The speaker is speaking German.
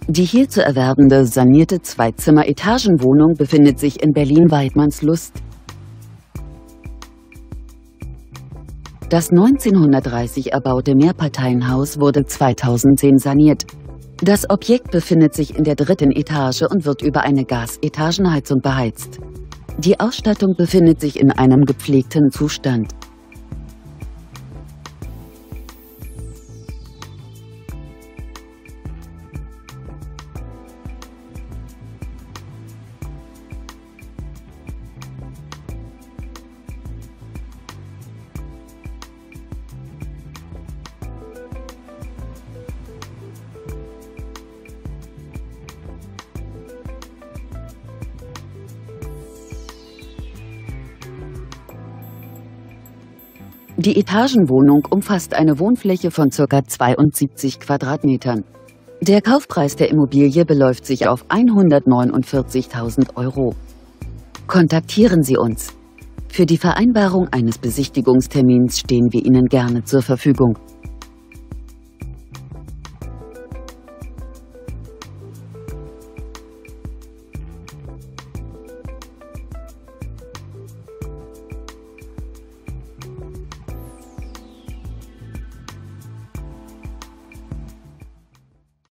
Die hier zu erwerbende sanierte Zwei-Zimmer-Etagenwohnung befindet sich in Berlin-Waidmannslust. Das 1930 erbaute Mehrparteienhaus wurde 2010 saniert. Das Objekt befindet sich in der 3. Etage und wird über eine Gasetagenheizung beheizt. Die Ausstattung befindet sich in einem gepflegten Zustand. Die Etagenwohnung umfasst eine Wohnfläche von ca. 72 Quadratmetern. Der Kaufpreis der Immobilie beläuft sich auf 149.000 €. Kontaktieren Sie uns. Für die Vereinbarung eines Besichtigungstermins stehen wir Ihnen gerne zur Verfügung.